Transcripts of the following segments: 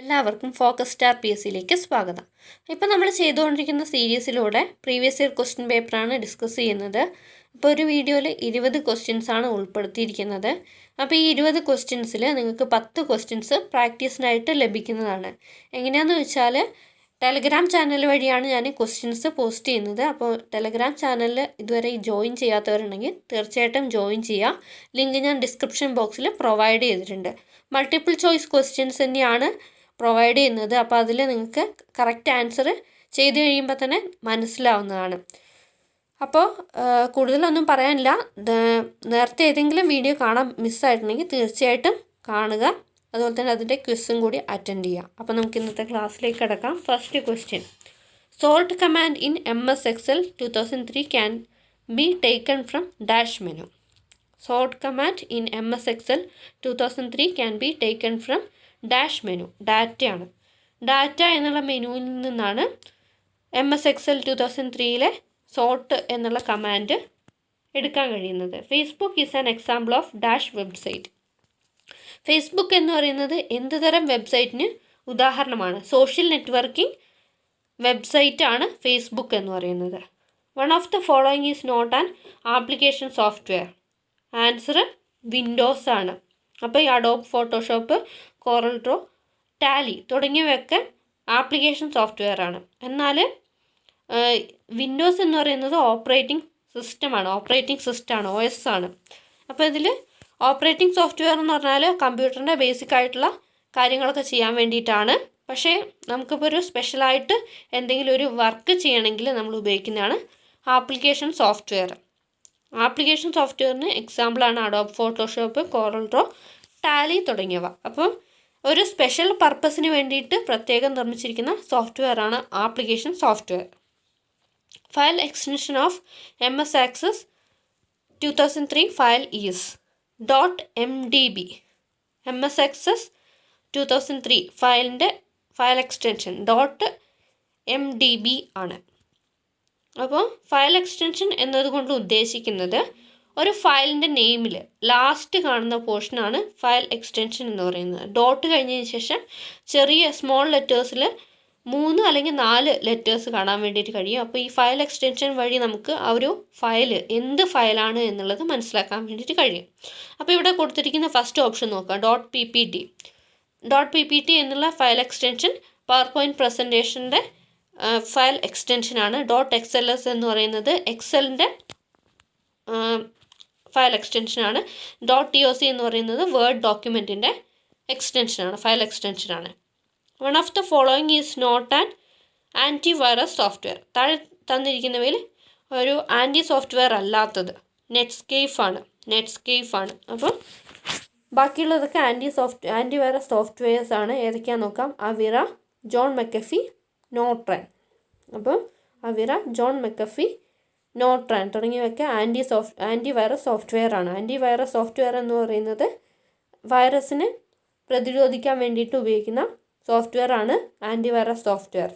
എല്ലാവർക്കും focus star PSCയിലേക്ക് സ്വാഗതം. ഇപ്പോൾ നമ്മൾ ചെയ്തുകൊണ്ടിരിക്കുന്ന സീരീസിലൂടെ പ്രീവിയസ് ഇയർ ക്വസ്റ്റ്യൻ പേപ്പറാണ് ഡിസ്കസ് ചെയ്യുന്നത്. അപ്പോൾ ഒരു വീഡിയോയിൽ 20 ക്വസ്റ്റ്യൻസാണ് ഉൾപ്പെടുത്തിയിരിക്കുന്നത്. അപ്പോൾ ഈ 20 ക്വസ്റ്റ്യൻസിൽ നിങ്ങൾക്ക് 10 ക്വസ്റ്റ്യൻസ് പ്രാക്ടീസിനായിട്ട് ലഭിക്കുന്നതാണ്. എങ്ങനെയാണെന്ന് വെച്ചാൽ ടെലഗ്രാം ചാനൽ വഴിയാണ് ഞാൻ ക്വസ്റ്റ്യൻസ് പോസ്റ്റ് ചെയ്യുന്നത്. അപ്പോൾ ടെലഗ്രാം ചാനലിൽ ഇതുവരെ ജോയിൻ ചെയ്യാത്തവരുണ്ടെങ്കിൽ തീർച്ചയായിട്ടും ജോയിൻ ചെയ്യുക. ലിങ്ക് ഞാൻ ഡിസ്ക്രിപ്ഷൻ ബോക്സിൽ പ്രൊവൈഡ് ചെയ്തിട്ടുണ്ട്. മൾട്ടിപ്പിൾ ചോയ്സ് ക്വസ്റ്റ്യൻസ് തന്നെയാണ് പ്രൊവൈഡ് ചെയ്യുന്നത്. അപ്പോൾ അതിൽ നിങ്ങൾക്ക് കറക്റ്റ് ആൻസർ ചെയ്ത് കഴിയുമ്പോൾ തന്നെ മനസ്സിലാവുന്നതാണ്. അപ്പോൾ കൂടുതലൊന്നും പറയാനില്ല. നേരത്തെ ഏതെങ്കിലും വീഡിയോ കാണാൻ മിസ്സായിട്ടുണ്ടെങ്കിൽ തീർച്ചയായിട്ടും കാണുക. അതുപോലെ തന്നെ അതിൻ്റെ ക്വിസും കൂടി അറ്റൻഡ് ചെയ്യുക. അപ്പോൾ നമുക്ക് ഇന്നത്തെ ക്ലാസ്സിലേക്ക് കിടക്കാം. First question: sort command in MS Excel 2003 can be taken from dash menu. Sort command in MS Excel 2003 can be taken from dash menu. ഡാറ്റയാണ്. ഡാറ്റ എന്നുള്ള മെനുവിൽ നിന്നാണ് MS Excel 2003 സോർട്ട് എന്നുള്ള കമാൻഡ് എടുക്കാൻ കഴിയുന്നത്. Facebook is an example of dash website. Facebook എന്ന് പറയുന്നത് എന്ത് തരം വെബ്സൈറ്റിന് ഉദാഹരണമാണ്? സോഷ്യൽ നെറ്റ്വർക്കിംഗ് വെബ്സൈറ്റ് ആണ് ഫേസ്ബുക്ക് എന്ന് പറയുന്നത്. One of the following is not an application software. Answer Windows ആണ്. അപ്പോൾ ഈ Adobe Photoshop, Corel Draw, Tally തുടങ്ങിയവയൊക്കെ ആപ്ലിക്കേഷൻ സോഫ്റ്റ്വെയർ ആണ്. എന്നാൽ വിൻഡോസ് എന്ന് പറയുന്നത് ഓപ്പറേറ്റിംഗ് സിസ്റ്റമാണ്. OS ആണ്. അപ്പോൾ ഇതിൽ ഓപ്പറേറ്റിംഗ് സോഫ്റ്റ്വെയർ എന്ന് പറഞ്ഞാൽ കമ്പ്യൂട്ടറിൻ്റെ ബേസിക് ആയിട്ടുള്ള കാര്യങ്ങളൊക്കെ ചെയ്യാൻ വേണ്ടിയിട്ടാണ്. പക്ഷേ നമുക്കിപ്പോൾ ഒരു സ്പെഷ്യലായിട്ട് എന്തെങ്കിലും ഒരു വർക്ക് ചെയ്യണമെങ്കിൽ നമ്മൾ ഉപയോഗിക്കുന്നതാണ് ആപ്ലിക്കേഷൻ സോഫ്റ്റ്വെയർ. ആപ്ലിക്കേഷൻ സോഫ്റ്റ്വെയറിന് എക്സാമ്പിളാണ് Adobe Photoshop, Corel Draw, Tally തുടങ്ങിയവ. അപ്പോൾ ഒരു സ്പെഷ്യൽ പർപ്പസിന് വേണ്ടിയിട്ട് പ്രത്യേകം നിർമ്മിച്ചിരിക്കുന്ന സോഫ്റ്റ്വെയറാണ് application software. File extension of MS Access 2003 file is .mdb. MS Access 2003 ഫയലിൻ്റെ ഫയൽ എക്സ്റ്റൻഷൻ .mdb ആണ്. അപ്പോൾ ഫയൽ എക്സ്റ്റൻഷൻ എന്നതുകൊണ്ട് ഉദ്ദേശിക്കുന്നത് ഒരു ഫയലിൻ്റെ നെയിമിൽ ലാസ്റ്റ് കാണുന്ന പോർഷനാണ് ഫയൽ എക്സ്റ്റൻഷൻ എന്ന് പറയുന്നത്. ഡോട്ട് കഴിഞ്ഞതിന് ശേഷം ചെറിയ സ്മോൾ ലെറ്റേഴ്സിൽ 3 അല്ലെങ്കിൽ 4 ലെറ്റേഴ്സ് കാണാൻ വേണ്ടിയിട്ട് കഴിയും. അപ്പോൾ ഈ ഫയൽ എക്സ്റ്റൻഷൻ വഴി നമുക്ക് ആ ഒരു ഫയൽ എന്ത് ഫയലാണ് എന്നുള്ളത് മനസ്സിലാക്കാൻ വേണ്ടിയിട്ട് കഴിയും. അപ്പോൾ ഇവിടെ കൊടുത്തിരിക്കുന്ന ഫസ്റ്റ് ഓപ്ഷൻ നോക്കാം. .ppt എന്നുള്ള ഫയൽ എക്സ്റ്റൻഷൻ പവർ പോയിൻറ്റ് പ്രസൻറ്റേഷൻ്റെ ഫയൽ എക്സ്റ്റൻഷനാണ്. .xls എന്ന് പറയുന്നത് എക്സലിൻ്റെ ഫയൽ എക്സ്റ്റൻഷനാണ്. .toc എന്ന് പറയുന്നത് വേർഡ് ഡോക്യുമെൻറ്റിൻ്റെ എക്സ്റ്റൻഷനാണ്, ഫയൽ എക്സ്റ്റൻഷനാണ്. One of the following is not an antivirus software. താഴെ തന്നിരിക്കുന്നവയിൽ ഒരു ആൻറ്റി സോഫ്റ്റ്വെയർ അല്ലാത്തത് നെറ്റ്സ്കേപ്പ് ആണ്. അപ്പോൾ ബാക്കിയുള്ളതൊക്കെ ആൻറ്റിവൈറസ് സോഫ്റ്റ്വെയർസ് ആണ്. ഏതൊക്കെയാണെന്ന് നോക്കാം. അവിറ, ജോൺ മക്കഫി, നോട്രാൻ. അപ്പോൾ അവിറ, ജോൺ മക്കഫി, നോട്രാൻ തുടങ്ങിയവയൊക്കെ ആൻറ്റിവൈറസ് സോഫ്റ്റ്വെയർ ആണ്. ആൻറ്റിവൈറസ് സോഫ്റ്റ്വെയർ എന്ന് പറയുന്നത് വൈറസിനെ പ്രതിരോധിക്കാൻ വേണ്ടിയിട്ട് ഉപയോഗിക്കുന്ന സോഫ്റ്റ്വെയർ ആണ് ആൻറ്റിവൈറസ് സോഫ്റ്റ്വെയർ.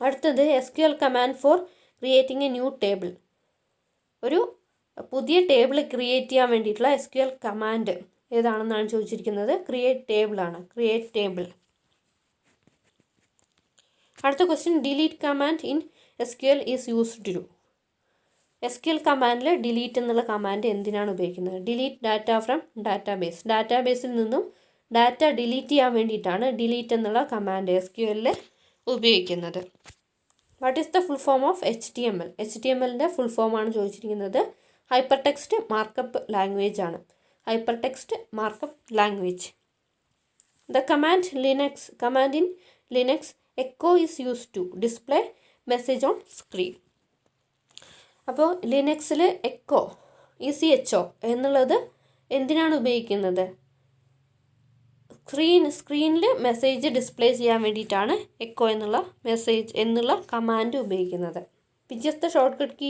അടുത്തത് SQL command four creating A new table. ഒരു പുതിയ ടേബിൾ ക്രിയേറ്റ് ചെയ്യാൻ വേണ്ടിയിട്ടുള്ള SQL കമാൻഡ് ഏതാണെന്നാണ് ചോദിച്ചിരിക്കുന്നത്. ക്രിയേറ്റ് ടേബിൾ ആണ്. Create table. അടുത്ത question: delete command in SQL is used to. SQL കമാൻഡിൽ ഡിലീറ്റ് എന്നുള്ള കമാൻഡ് എന്തിനാണ് ഉപയോഗിക്കുന്നത്? Delete data from database. ഡാറ്റാബേസിൽ നിന്നും ഡാറ്റ ഡിലീറ്റ് ചെയ്യാൻ വേണ്ടിയിട്ടാണ് ഡിലീറ്റ് എന്നുള്ള കമാൻഡ് SQLൽ ഉപയോഗിക്കുന്നത്. What is the full form of HTML? HTMLൻ്റെ ഫുൾ ഫോമാണ് ചോദിച്ചിരിക്കുന്നത്. ഹൈപ്പർ ടെക്സ്റ്റ് മാർക്കപ്പ് ലാംഗ്വേജ് ആണ്. Hypertext markup language. The command in Linux echo is use to display message on screen. അപ്പോൾ ലിനക്സിൽ എക്കോ ECHO എന്നുള്ളത് എന്തിനാണ് ഉപയോഗിക്കുന്നത്? സ്ക്രീനിൽ മെസ്സേജ് ഡിസ്പ്ലേ ചെയ്യാൻ വേണ്ടിയിട്ടാണ് എക്കോ എന്നുള്ള കമാൻഡ് ഉപയോഗിക്കുന്നത്. Which is the shortcut key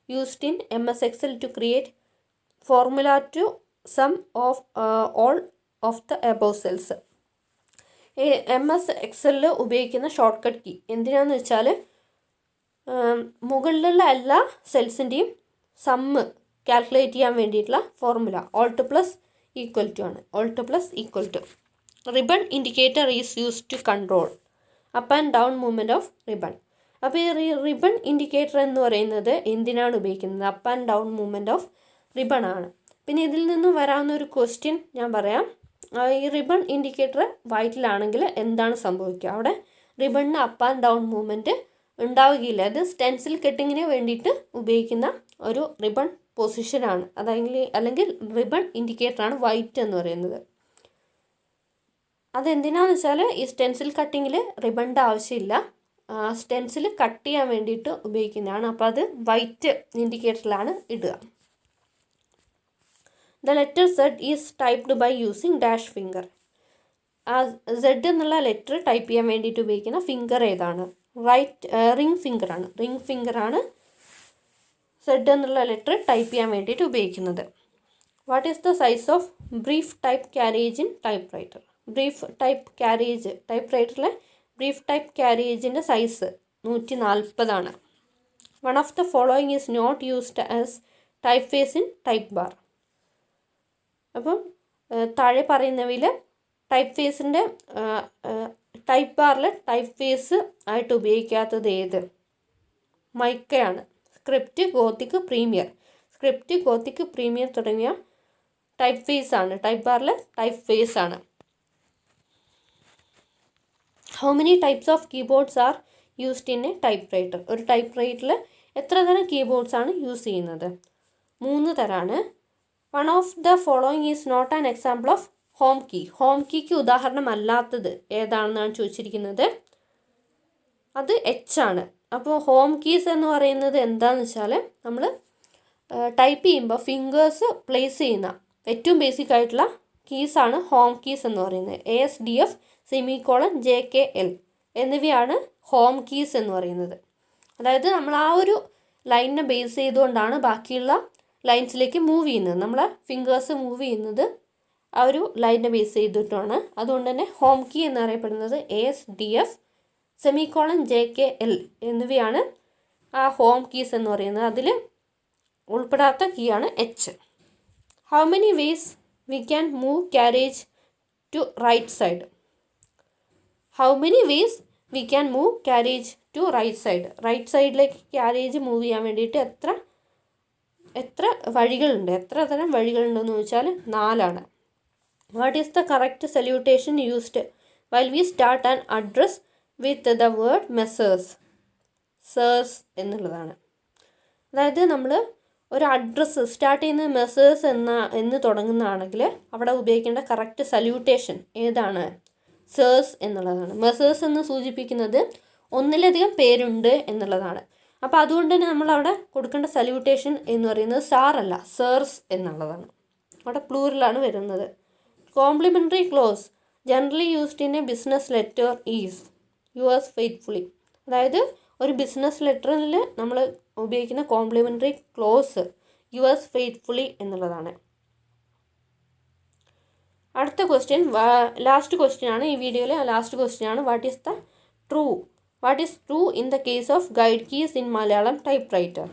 used in MS Excel to create formula to sum of all of the above cells. MS Excelൽ ഉപയോഗിക്കുന്ന ഷോർട്ട് കട്ട് കീ എന്തിനാണെന്ന് വെച്ചാൽ മുകളിലുള്ള എല്ലാ സെൽസിൻ്റെയും സമ്മ് കാൽക്കുലേറ്റ് ചെയ്യാൻ വേണ്ടിയിട്ടുള്ള ഫോർമുല Alt+= ആണ്. Alt+= ribbon indicator is used to control up and down movement of ribbon. അപ്പോൾ ഈ റിബൺ ഇൻഡിക്കേറ്റർ എന്ന് പറയുന്നത് എന്തിനാണ് ഉപയോഗിക്കുന്നത്? Up and down movement of ribbon ആണ്. പിന്നെ ഇതിൽ നിന്നും വരാവുന്ന ഒരു ക്വസ്റ്റ്യൻ ഞാൻ പറയാം. ഈ റിബൺ ഇൻഡിക്കേറ്റർ വൈറ്റിലാണെങ്കിൽ എന്താണ് സംഭവിക്കുക? അവിടെ റിബണിന് അപ്പ് ആൻഡ് ഡൗൺ മൂവ്മെൻറ്റ് ഉണ്ടാവുകയില്ല. അത് സ്റ്റെൻസിൽ കട്ടിങ്ങിന് വേണ്ടിയിട്ട് ഉപയോഗിക്കുന്ന ഒരു റിബൺ പൊസിഷനാണ്. അല്ലെങ്കിൽ റിബൺ ഇൻഡിക്കേറ്ററാണ് വൈറ്റ് എന്ന് പറയുന്നത്. അതെന്തിനാണെന്ന് വെച്ചാൽ ഈ സ്റ്റെൻസിൽ കട്ടിങ്ങിൽ റിബണിൻ്റെ ആവശ്യമില്ല, സ്റ്റെൻസിൽ കട്ട് ചെയ്യാൻ വേണ്ടിയിട്ട് ഉപയോഗിക്കുന്നതാണ്. അപ്പോൾ അത് വൈറ്റ് ഇൻഡിക്കേറ്ററിലാണ് ഇടുക. The letter Z is typed by using dash finger. ആ സെഡ് എന്നുള്ള ലെറ്റർ ടൈപ്പ് ചെയ്യാൻ വേണ്ടിയിട്ട് ഉപയോഗിക്കുന്ന ഫിംഗർ ഏതാണ്? റിംഗ് ഫിംഗറാണ്. റിംഗ് ഫിംഗറാണ് സെഡ് എന്നുള്ള ലെറ്റർ ടൈപ്പ് ചെയ്യാൻ വേണ്ടിയിട്ട് ഉപയോഗിക്കുന്നത്. What is the size of brief type carriage in typewriter? Brief type carriage, type റൈറ്ററിലെ ബ്രീഫ് ടൈപ്പ് ക്യാരേജിൻ്റെ size 140 one of the following is not used as typeface in type bar. അപ്പം താഴെ പറയുന്നവയിൽ type ഫേസിൻ്റെ type ബാറിൽ typeface ആയിട്ട് ഉപയോഗിക്കാത്തത് ഏത്? മൈക്കയാണ്. Script, gothic, premier. Script, gothic, premier തുടങ്ങിയ ടൈപ്പ് ഫേസ് ആണ്, ടൈപ്പ് ബാറിൽ ടൈപ്പ് ഫേസ് ആണ്. How many types of keyboards are used in a typewriter? ഒരു ടൈപ്പ് റൈറ്ററിൽ എത്ര തരം കീബോർഡ്സ് ആണ് യൂസ് ചെയ്യുന്നത്? 3 തരമാണ്. One of the following is not an example of home key. Home കീക്ക് ഉദാഹരണമല്ലാത്തത് ഏതാണെന്നാണ് ചോദിച്ചിരിക്കുന്നത്. അത് എച്ച് ആണ്. അപ്പോൾ ഹോം കീസ് എന്ന് പറയുന്നത് എന്താണെന്ന് വെച്ചാൽ നമ്മൾ ടൈപ്പ് ചെയ്യുമ്പോൾ ഫിംഗേഴ്സ് പ്ലേസ് ചെയ്യുന്ന ഏറ്റവും ബേസിക് ആയിട്ടുള്ള കീസാണ് ഹോം കീസ് എന്ന് പറയുന്നത്. ASDF, സെമിക്കോളൻ, JKL എന്നിവയാണ് ഹോം കീസ് എന്ന് പറയുന്നത്. അതായത് നമ്മൾ ആ ഒരു ലൈനിനെ ബേസ് ചെയ്തുകൊണ്ടാണ് ബാക്കിയുള്ള ലൈൻസിലേക്ക് മൂവ് ചെയ്യുന്നത്. നമ്മളെ ഫിംഗേഴ്സ് മൂവ് ചെയ്യുന്നത് ആ ഒരു ലൈനിനെ ബേസ് ചെയ്തിട്ടാണ്. അതുകൊണ്ട് തന്നെ ഹോം കീ എന്നറിയപ്പെടുന്നത് ASDF, സെമിക്കോളൻ, JKL എന്നിവയാണ് ആ ഹോം കീസ് എന്ന് പറയുന്നത്. അതിൽ ഉൾപ്പെടാത്ത കീയാണ് H. How many ways we can move carriage to right side? How many ways we can move carriage to right side? Right സൈഡിലേക്ക് ക്യാരേജ് മൂവ് ചെയ്യാൻ വേണ്ടിയിട്ട് എത്ര വഴികളുണ്ട്? എത്ര തരം വഴികളുണ്ടെന്ന് ചോദിച്ചാൽ 4 what is the correct salutation used while we start an address with the word messrs? Sirs എന്നുള്ളതാണ്. അതായത് നമ്മൾ ഒരു അഡ്രസ്സ് സ്റ്റാർട്ട് ചെയ്യുന്നത് മെസ്സേഴ്സ് എന്ന് തുടങ്ങുന്നതാണെങ്കിൽ അവിടെ ഉപയോഗിക്കേണ്ട കറക്റ്റ് സല്യൂട്ടേഷൻ ഏതാണ്? സേഴ്സ് എന്നുള്ളതാണ്. മെസ്സേഴ്സ് എന്ന് സൂചിപ്പിക്കുന്നത് ഒന്നിലധികം പേരുണ്ട് എന്നുള്ളതാണ്. അപ്പോൾ അതുകൊണ്ട് തന്നെ നമ്മളവിടെ കൊടുക്കേണ്ട സല്യൂട്ടേഷൻ എന്ന് പറയുന്നത് സാർ അല്ല, സേഴ്സ് എന്നുള്ളതാണ്. അവിടെ പ്ലൂറലാണ് വരുന്നത്. Complimentary close generally used in a business letter is yours faithfully. അതായത് ഒരു ബിസിനസ് ലെറ്ററിൽ നമ്മൾ ഉപയോഗിക്കുന്ന കോംപ്ലിമെൻ്ററി ക്ലോസ് യുവേഴ്സ് ഫെയ്ത്ത്ഫുള്ളി എന്നുള്ളതാണ്. അടുത്ത ക്വസ്റ്റ്യൻ, ലാസ്റ്റ് ക്വസ്റ്റ്യൻ ആണ് ഈ വീഡിയോയിലെ ലാസ്റ്റ് ക്വസ്റ്റ്യൻ ആണ്. What is true in the case of guide keys in Malayalam typewriter?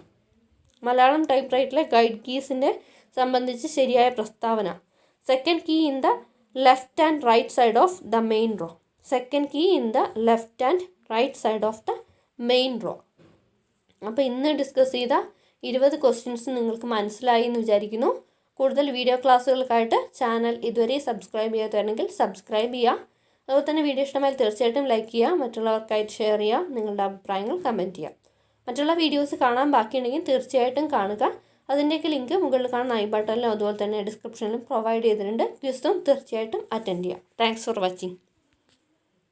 Malayalam type റൈറ്ററിലെ ഗൈഡ് കീസിൻ്റെ സംബന്ധിച്ച് ശരിയായ പ്രസ്താവന. Second key in the left and right side of the main row. Second key in the left and right side of the main row. അപ്പോൾ ഇന്ന് discuss ചെയ്ത 20 questions നിങ്ങൾക്ക് മനസ്സിലായി എന്ന് വിചാരിക്കുന്നു. കൂടുതൽ വീഡിയോ ക്ലാസ്സുകൾക്കായിട്ട് ചാനൽ ഇതുവരെ സബ്സ്ക്രൈബ് ചെയ്യാത്തതാണെങ്കിൽ സബ്സ്ക്രൈബ് ചെയ്യുക. അതുപോലെ തന്നെ വീഡിയോ ഇഷ്ടമായാൽ തീർച്ചയായിട്ടും ലൈക്ക് ചെയ്യുക, മറ്റുള്ളവർക്കായിട്ട് ഷെയർ ചെയ്യുക, നിങ്ങളുടെ അഭിപ്രായങ്ങൾ കമൻറ്റ് ചെയ്യുക. മറ്റുള്ള വീഡിയോസ് കാണാൻ ബാക്കിയുണ്ടെങ്കിൽ തീർച്ചയായിട്ടും കാണുക. അതിൻ്റെയൊക്കെ ലിങ്ക് മുകളിൽ കാണുന്ന ഐ ബട്ടണിലും അതുപോലെ തന്നെ ഡിസ്ക്രിപ്ഷനിലും പ്രൊവൈഡ് ചെയ്തിട്ടുണ്ട്. ക്വിസും തീർച്ചയായിട്ടും അറ്റൻഡ് ചെയ്യുക. Thanks for watching.